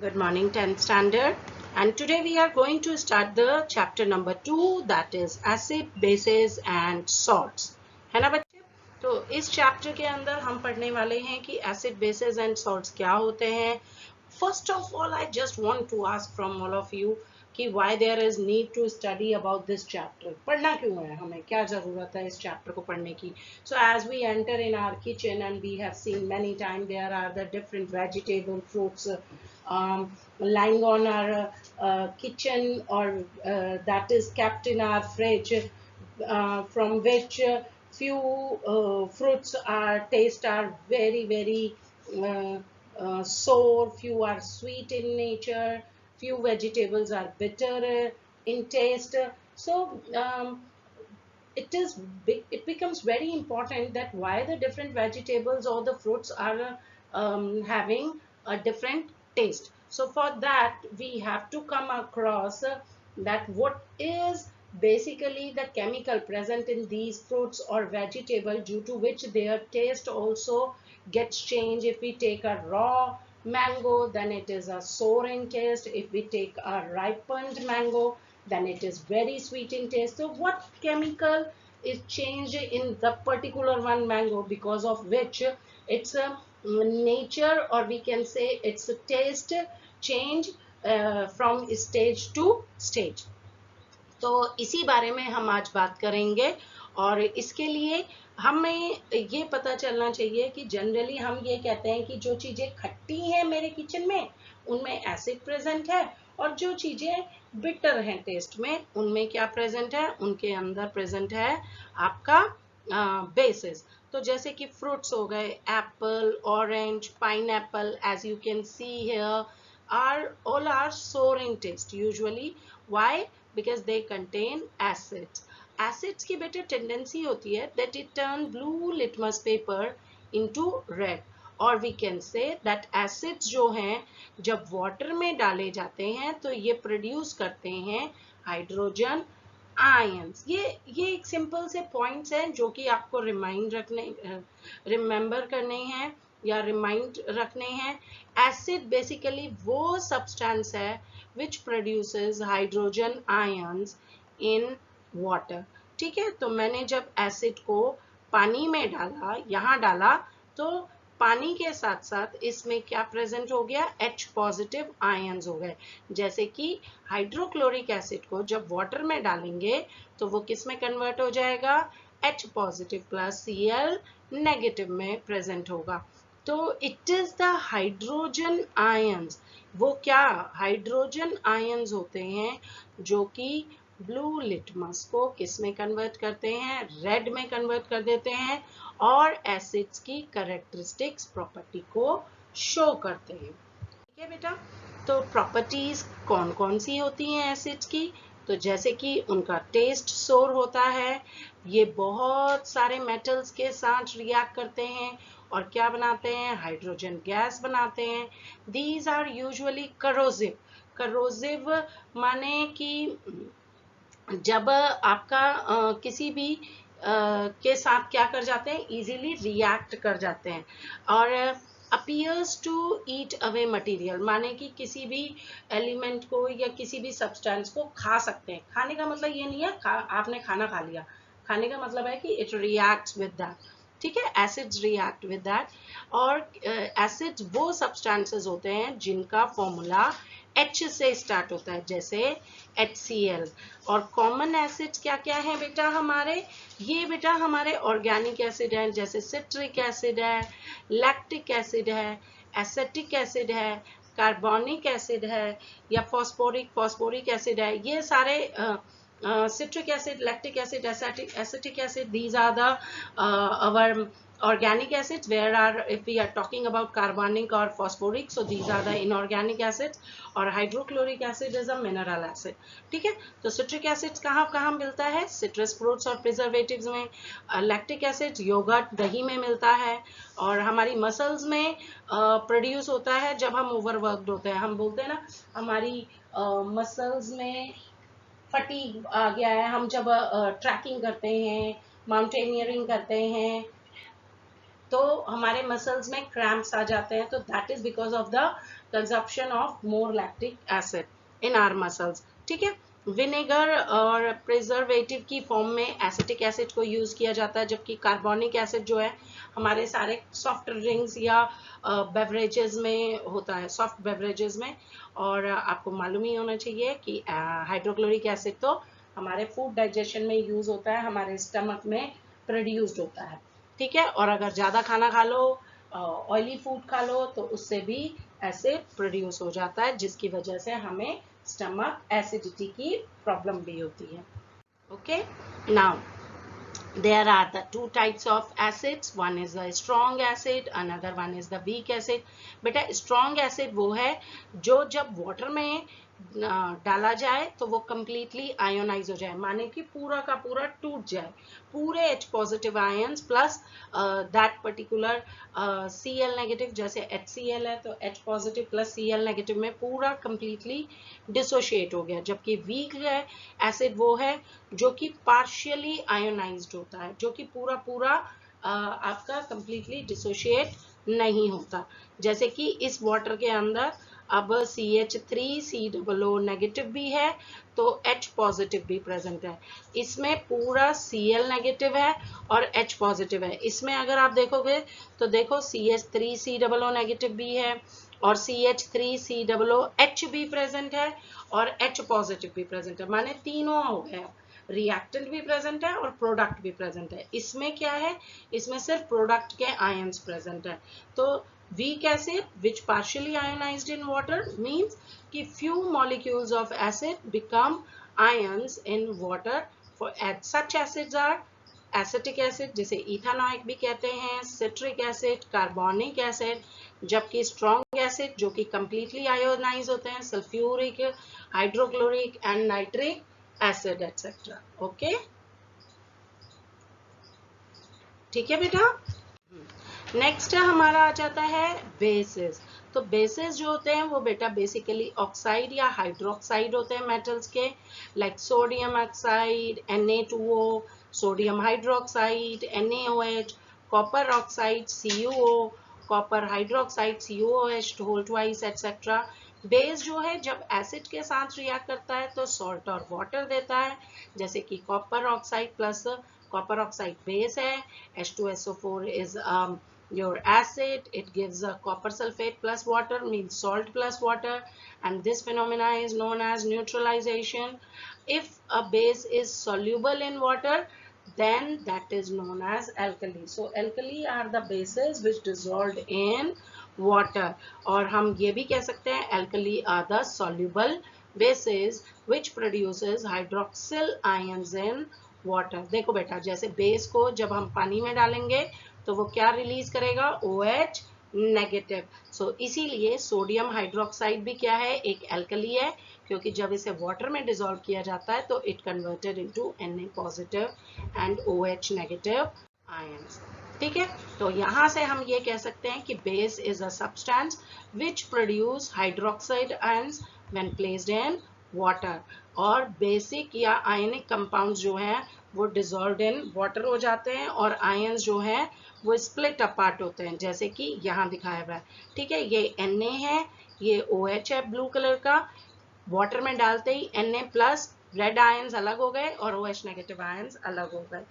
Good morning, 10th standard. And today we are going to start the chapter number 2, that is acid, bases and salts. है ना बच्चे? तो इस chapter के अंदर हम पढ़ने वाले हैं कि एसिड बेसिस एंड सॉल्ट्स क्या होते हैं. First of all, I just want to ask from all of you कि why there is need to study about this chapter. पढ़ना क्यों है हमें, क्या जरूरत है इस चैप्टर को पढ़ने की. So as we enter in our kitchen and we have seen many times there are the different vegetable fruits lying on our kitchen or that is kept in our fridge, from which few fruits are taste are very sour, few are sweet in nature, few vegetables are bitter in taste. So it becomes very important that why the different vegetables or the fruits are having a different taste. So for that we have to come across that what is basically the chemical present in these fruits or vegetable due to which their taste also gets changed. If we take a raw mango, then it is a sour in taste. If we take a ripened mango, then it is very sweet in taste. So what chemical is changed in the particular one mango because of which it's a nature, or we can say it's a taste change from stage to stage. तो इसी बारे में हम आज बात करेंगे. और इसके लिए हमें ये पता चलना चाहिए कि जनरली हम ये कहते हैं कि जो चीज़ें खट्टी हैं मेरे किचन में उनमें एसिड प्रेजेंट है, और जो चीज़ें बिटर हैं टेस्ट में उनमें क्या प्रेजेंट है, उनके अंदर प्रेजेंट है आपका बेसिस. तो जैसे कि फ्रूट्स हो गए, apple, orange, pineapple, as you can see here all are sour in taste usually. Why? Because they contain acids. Acids की बेटे tendency होती है that it turn blue litmus paper into red. और we can say that acids जो हैं जब water में डाले जाते हैं तो ये produce करते हैं हाइड्रोजन आयंस. ये एक सिंपल से पॉइंट्स हैं जो कि आपको रिमेंबर करने हैं या रिमाइंड रखने हैं. एसिड बेसिकली वो सब्सटेंस है which produces hydrogen ions in water. ठीक है, तो मैंने जब एसिड को पानी में डाला, यहाँ डाला, तो पानी के साथ साथ इसमें क्या प्रेजेंट हो गया, H पॉजिटिव आयंस हो गए. जैसे कि हाइड्रोक्लोरिक एसिड को जब वाटर में डालेंगे तो वो किस में कन्वर्ट हो जाएगा, H positive plus Cl negative में प्रेजेंट होगा. तो it is the hydrogen ions. वो क्या हाइड्रोजन आयंस होते हैं जो कि ब्लू लिटमस को किस में कन्वर्ट करते हैं, रेड में कन्वर्ट कर देते हैं, और एसिड्स की कैरेक्टरिस्टिक्स प्रॉपर्टी को शो करते हैं. ठीक है बेटा, तो प्रॉपर्टीज कौन कौन सी होती हैं एसिड्स की. तो जैसे कि उनका टेस्ट सोर होता है, ये बहुत सारे मेटल्स के साथ रिएक्ट करते हैं और क्या बनाते हैं, हाइड्रोजन गैस बनाते हैं. These are usually corrosive. Corrosive माने कि जब आपका किसी भी के साथ क्या कर जाते हैं, इजीली रिएक्ट कर जाते हैं. और appears to eat away material माने कि किसी भी एलिमेंट को या किसी भी सब्सटेंस को खा सकते हैं. खाने का मतलब ये नहीं है आपने खाना खा लिया. खाने का मतलब है कि इट रिएक्ट्स विद दैट. ठीक है, एसिड्स रिएक्ट विद दैट. और एसिड्स वो सब्सटेंसेस होते हैं जिनका फॉर्मूला H से स्टार्ट होता है, जैसे HCl. और कॉमन एसिड्स क्या क्या है बेटा हमारे, ये बेटा हमारे ऑर्गेनिक एसिड हैं, जैसे सिट्रिक एसिड है, लैक्टिक एसिड है, एसेटिक एसिड है, कार्बोनिक एसिड है, या फॉस्फोरिक एसिड है. ये सारे citric acid, lactic acid, acetic acid, these are the our organic acids. Where are, if we are talking about carbonic or phosphoric, so these are the inorganic acids. और hydrochloric acid is a mineral acid. ठीक है, तो citric acid कहाँ कहाँ मिलता है, citrus fruits और preservatives में. लैक्टिक एसिड योगर्ट दही में मिलता है. और हमारी मसल्स में प्रोड्यूस होता है जब हम ओवरवर्कड होते हैं. हम बोलते हैं ना हमारी मसल्स में फटीग आ गया है, हम जब ट्रैकिंग करते हैं, माउंटेनियरिंग करते हैं, तो हमारे मसल्स में क्रैम्प्स आ जाते हैं. तो that is because of the consumption of more lactic acid in our muscles. ठीक है, विनेगर और प्रिजर्वेटिव की फॉर्म में एसिटिक एसिड को यूज किया जाता है, जबकि कार्बोनिक एसिड जो है हमारे सारे सॉफ्ट ड्रिंक्स या बेवरेजेस में होता है, सॉफ्ट बेवरेजेस में। और आपको मालूम ही होना चाहिए कि हाइड्रोक्लोरिक एसिड तो हमारे फूड डाइजेशन में यूज होता है, हमारे स्टमक में प्रोड्यूस्ड होता है। ठीक है, और अगर ज़्यादा खाना खा लो, ऑयली फूड खा लो, तो उससे भी एसिड प्रोड्यूस हो जाता है, जिसकी वजह से हमें स्टमक एसिडिटी की प्रॉब्लम भी होती है। Okay, now there are the two types of acids, one is the strong acid, another one is the weak acid। बेटा strong acid वो है जो जब वाटर में डाला जाए तो वो completely आयोनाइज हो जाए, माने कि पूरा का पूरा टूट जाए, पूरे H positive ions plus that particular Cl negative, जैसे HCl है तो H positive plus Cl negative में पूरा completely डिसोशिएट हो गया। जबकि वीक है एसिड वो है जो कि पार्शियली आयोनाइज्ड होता है, जो कि पूरा पूरा आपका कंप्लीटली डिसोशिएट नहीं होता। जैसे कि इस वाटर के अंदर अब CH3COO नेगेटिव भी है तो H पॉजिटिव भी प्रेजेंट है, इसमें पूरा Cl नेगेटिव है और H पॉजिटिव है। इसमें अगर आप देखोगे तो देखो CH3COO नेगेटिव भी है और CH3COOH भी प्रेजेंट है और H पॉजिटिव भी प्रेजेंट है, माने तीनों हो गया, रिएक्टेंट भी प्रेजेंट है और प्रोडक्ट भी प्रेजेंट है। इसमें क्या है, इसमें सिर्फ प्रोडक्ट के आयंस प्रेजेंट है। तो weak acid which partially ionized in water means कि few molecules of acid become ions in water। For such acids are acetic acid, जिसे इथानोइक भी कहते हैं, सिट्रिक एसिड, कार्बोनिक एसिड, जबकि स्ट्रॉन्ग एसिड जो कि कंप्लीटली आयोनाइज होते हैं, sulphuric, hydrochloric and nitric acid etcetera. Okay, ठीक है बेटा। नेक्स्ट हमारा आ जाता है बेसिस। तो बेसिस जो होते हैं वो बेटा बेसिकली ऑक्साइड या हाइड्रोक्साइड होते हैं मेटल्स के, like sodium oxide Na2O, sodium hydroxide NaOH, copper oxide CuO, copper hydroxide CuOH whole twice etcetera. Base जो है जब एसिड के साथ रिएक्ट करता है तो सॉल्ट और वाटर देता है, जैसे कि copper oxide plus copper oxide base है, H2SO4 is your acid, it gives a copper sulfate plus water means salt plus water, and this phenomena is known as neutralization। If a base is soluble in water then that is known as alkali। So alkali are the bases which dissolved in water, और हम ये भी कह सकते हैं alkali are the soluble bases which produces hydroxyl ions in water. देखो बेटा, जैसे बेस को जब हम पानी में डालेंगे तो वो क्या रिलीज करेगा, OH नेगेटिव। सो इसीलिए सोडियम हाइड्रोक्साइड भी क्या है, एक एल्कली है, क्योंकि जब इसे वाटर में डिसॉल्व किया जाता है तो it converted into Na positive and OH negative ions. ठीक है, तो यहाँ से हम ये कह सकते हैं कि base is a substance which produce hydroxide ions when placed in water. और बेसिक या आयनिक कंपाउंड्स जो हैं वो डिसॉल्व्ड इन वाटर हो जाते हैं और आयंस जो हैं वो स्प्लिट अपार्ट होते हैं, जैसे कि यहाँ दिखाया हुआ है। ठीक है, ये Na है, ये OH है ब्लू कलर का, वाटर में डालते ही Na प्लस रेड आयंस अलग हो गए और OH नेगेटिव आयंस अलग हो गए।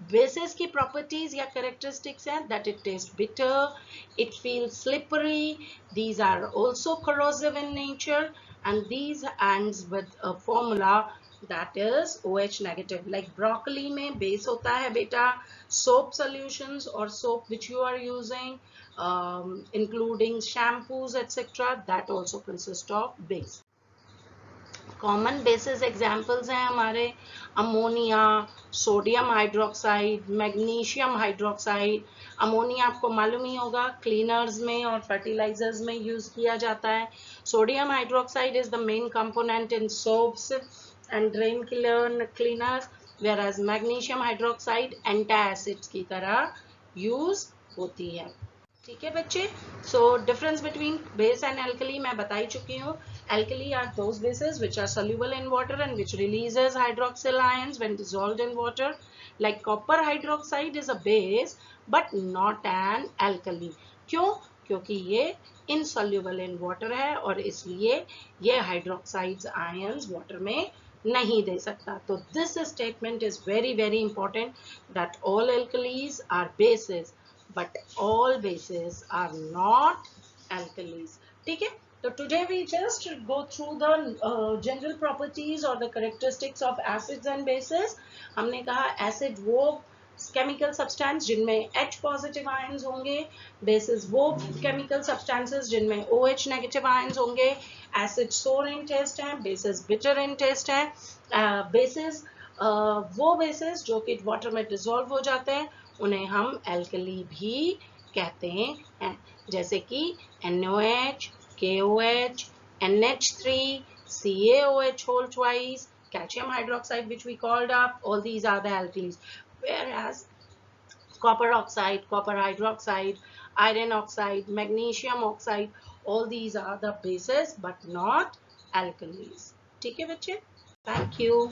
बेसिस की प्रॉपर्टीज या कैरेक्टरिस्टिक्स हैं that it taste bitter, it feels slippery, these are also corrosive in nature, and these ends with a formula that is OH negative। like broccoli में base होता है बेटा, soap solutions और soap which you are using including shampoos etc that also consist of base। Common basis examples हैं हमारे ammonia, sodium hydroxide, magnesium hydroxide. Ammonia आपको मालूम ही होगा क्लीनर्स में और फर्टिलाइजर्स में यूज किया जाता है। Sodium hydroxide is the main component in soaps and drain cleaners, whereas magnesium hydroxide anti acids की तरह यूज होती है। ठीक है बच्चे, so difference between base and alkali मैं बता ही चुकी हूँ। Alkali are those bases which are soluble in water and which releases hydroxyl ions when dissolved in water. Like copper hydroxide is a base but not an alkali। क्यों? क्योंकि ये insoluble in water है और इसलिए ये hydroxides ions water में नहीं दे सकता. तो this statement is very very important that all alkalis are bases but all bases are not alkalis. ठीक है. So today we just go through the general properties or the characteristics of acids and bases. हमने कहा acid वो chemical substance जिनमें H positive ions होंगे, bases वो chemical substances जिनमें OH negative ions होंगे, acid sour in taste है, bases bitter in taste है, bases वो bases जो कि water में dissolve हो जाते हैं उन्हें हम alkali भी कहते हैं, जैसे कि NOH, KOH, NH3, CaOH whole twice, calcium hydroxide which we called up, all these are the alkalis. Whereas copper oxide, copper hydroxide, iron oxide, magnesium oxide, all these are the bases but not alkalis. ठीक है बच्चे? Thank you.